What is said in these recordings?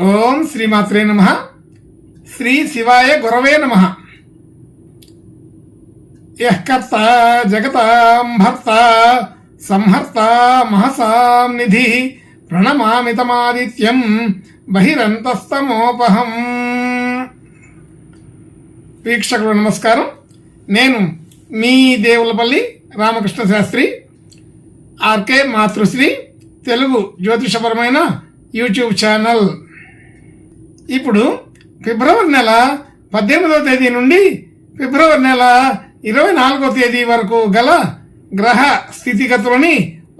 ఓం శ్రీమాత్రే నమః. శ్రీ శివాయ గురవే నమః. యః కర్త జగతాం భర్త సంహర్త మహసాం నిధి ప్రణమామితమాదిత్యం బహిరంతస్తమోపహం. వీక్షకులు నమస్కారం. నేను మీ దేవులపల్లి రామకృష్ణ శాస్త్రి, ఆర్కే మాతృశ్రీ తెలుగు జ్యోతిషపరమైన యూట్యూబ్ ఛానల్. ఇప్పుడు ఫిబ్రవరి నెల 18వ తేదీ నుండి ఫిబ్రవరి నెల 24వ తేదీ వరకు గల గ్రహ స్థితిగతులని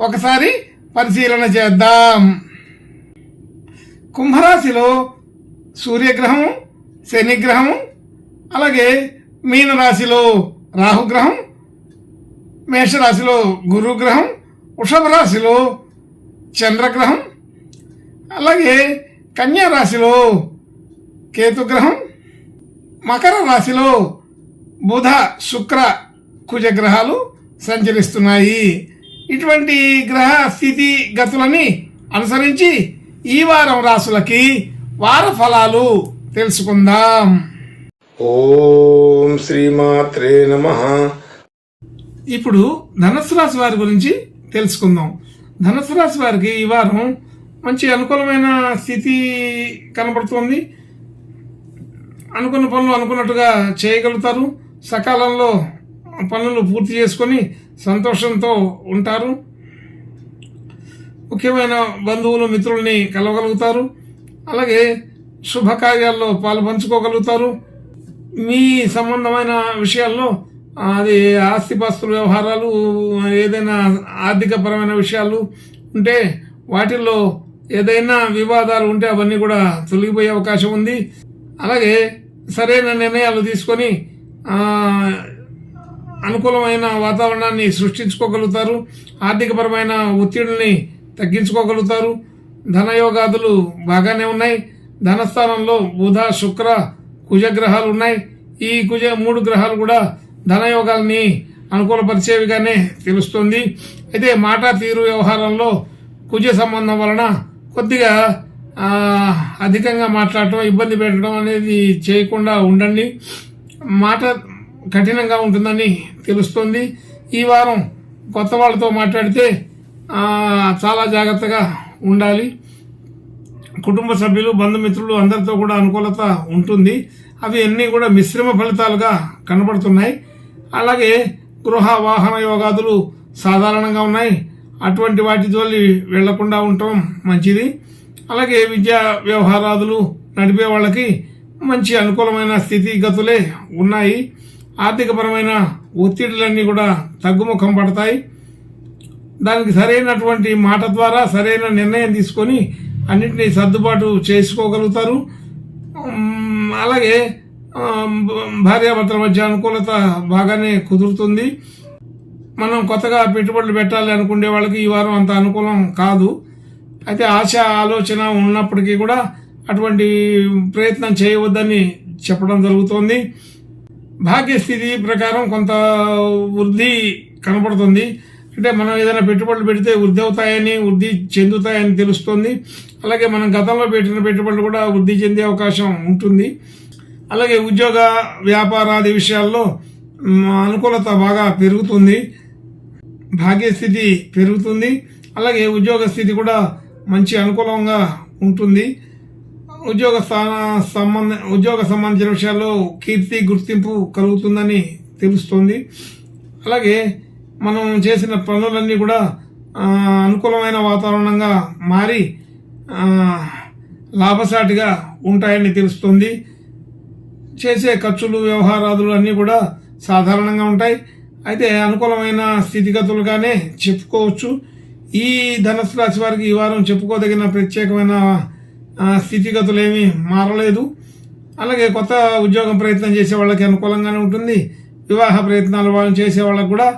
ఒకసారి పరిశీలన చేద్దాం. కుంభరాశిలో సూర్యగ్రహం, శనిగ్రహం, అలాగే మీనరాశిలో రాహుగ్రహం, మేషరాశిలో గురుగ్రహం, వృషభ రాశిలో చంద్రగ్రహం, అలాగే కన్యా రాశిలో కేతుగ్రహం, మకర రాశిలో బుధ శుక్ర కుజ గ్రహాలు సంచరిస్తున్నాయి. ఇటువంటి గ్రహ స్థితి గతులని అనుసరించి ఈ వారం రాశులకి వార ఫలాలు తెలుసుకుందాం. ఓం శ్రీమాత్రే నమః. ఇప్పుడు ధనుస్సు రాశి వారి గురించి తెలుసుకుందాం. ధనుస్సు రాశి వారికి ఈ వారం మంచి అనుకూలమైన స్థితి కనబడుతోంది. అనుకున్న పనులు అనుకున్నట్టుగా చేయగలుగుతారు. సకాలంలో పనులు పూర్తి చేసుకొని సంతోషంతో ఉంటారు. ముఖ్యమైన బంధువులు మిత్రుల్ని కలవగలుగుతారు. అలాగే శుభకార్యాల్లో పాలు పంచుకోగలుగుతారు. మీ సంబంధమైన విషయాల్లో అది ఆస్తిపాస్తుల వ్యవహారాలు, ఏదైనా ఆర్థికపరమైన విషయాలు ఉంటే వాటిల్లో ఏదైనా వివాదాలు ఉంటే అవన్నీ కూడా తొలగిపోయే అవకాశం ఉంది. అలాగే సరైన నిర్ణయాలు తీసుకొని అనుకూలమైన వాతావరణాన్ని సృష్టించుకోగలుగుతారు. ఆర్థికపరమైన ఒత్తిడిని తగ్గించుకోగలుగుతారు. ధనయోగాదులు బాగానే ఉన్నాయి. ధనస్థానంలో బుధ శుక్ర కుజగ్రహాలు ఉన్నాయి. ఈ మూడు గ్రహాలు కూడా ధనయోగాల్ని అనుకూలపరిచేవిగానే తెలుస్తుంది. అయితే మాట తీరు వ్యవహారంలో కుజ సంబంధం వలన కొద్దిగా అధికంగా మాట్లాడటం, ఇబ్బంది పెట్టడం అనేది చేయకుండా ఉండండి. మాట కఠినంగా ఉంటుందని తెలుస్తుంది. ఈ వారం కొత్త వాళ్ళతో మాట్లాడితే చాలా జాగ్రత్తగా ఉండాలి. కుటుంబ సభ్యులు, బంధుమిత్రులు అందరితో కూడా అనుకూలత ఉంటుంది. అవి అన్నీ కూడా మిశ్రమ ఫలితాలుగా కనబడుతున్నాయి. అలాగే గృహ వాహన యోగాదులు సాధారణంగా ఉన్నాయి. అటువంటి వాటి జోలి వెళ్లకుండా ఉండటం మంచిది. అలాగే విద్యా వ్యవహారాదులు నడిపే వాళ్ళకి మంచి అనుకూలమైన స్థితిగతులే ఉన్నాయి. ఆర్థికపరమైన ఒత్తిడులన్నీ కూడా తగ్గుముఖం పడతాయి. దానికి సరైనటువంటి మాట ద్వారా సరైన నిర్ణయం తీసుకొని అన్నింటినీ సర్దుబాటు చేసుకోగలుగుతారు. అలాగే భార్యాభర్తల మధ్య అనుకూలత బాగానే కుదురుతుంది. మనం కొత్తగా పెట్టుబడులు పెట్టాలి అనుకునే వాళ్ళకి ఈ వారం అంత అనుకూలం కాదు. అయితే ఆశ ఆలోచన ఉన్నప్పటికీ కూడా అటువంటి ప్రయత్నం చేయవద్దని చెప్పడం జరుగుతోంది. భాగ్యస్థితి ప్రకారం కొంత వృద్ధి కనపడుతుంది. అంటే మనం ఏదైనా పెట్టుబడులు పెడితే వృద్ధి చెందుతాయని తెలుస్తుంది. అలాగే మనం గతంలో పెట్టిన పెట్టుబడులు కూడా వృద్ధి చెందే అవకాశం ఉంటుంది. అలాగే ఉద్యోగ వ్యాపారాది విషయాల్లో అనుకూలత బాగా పెరుగుతుంది. భాగ్యస్థితి పెరుగుతుంది. అలాగే ఉద్యోగ స్థితి కూడా మంచి అనుకూలంగా ఉంటుంది. ఉద్యోగ సంబంధించిన విషయాల్లో కీర్తి గుర్తింపు కలుగుతుందని తెలుస్తుంది. అలాగే మనం చేసిన పనులన్నీ కూడా అనుకూలమైన వాతావరణంగా మారి లాభసాటిగా ఉంటాయని తెలుస్తుంది. చేసే ఖర్చులు వ్యవహారాదులు అన్నీ కూడా సాధారణంగా ఉంటాయి. అయితే అనుకూలమైన స్థితిగతులుగానే చెప్పుకోవచ్చు. ఈ ధనుసు రాశి వారికి ఈ వారం చెప్పుకోదగిన ప్రత్యేకమైన స్థితిగతులు ఏమీ మారలేదు. అలాగే కొత్త ఉద్యోగం ప్రయత్నం చేసే వాళ్ళకి అనుకూలంగానే ఉంటుంది. వివాహ ప్రయత్నాలు వాళ్ళు చేసే వాళ్ళకు కూడా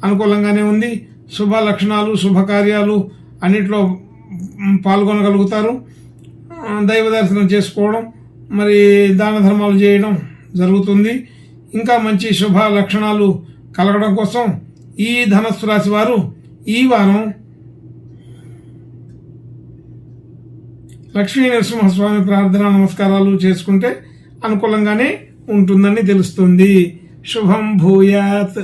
అనుకూలంగానే ఉంది. శుభ లక్షణాలు, శుభకార్యాలు అన్నిట్లో పాల్గొనగలుగుతారు. దైవ దర్శనం చేసుకోవడం, మరి దాన ధర్మాలు చేయడం జరుగుతుంది. ఇంకా మంచి శుభ లక్షణాలు కలగడం కోసం ఈ ధనుస్సు రాశి వారు ఈ వారం లక్ష్మీ నరసింహస్వామి ప్రార్థన నమస్కారాలు చేసుకుంటే అనుకూలంగానే ఉంటుందని తెలుస్తుంది. శుభం భూయాత్.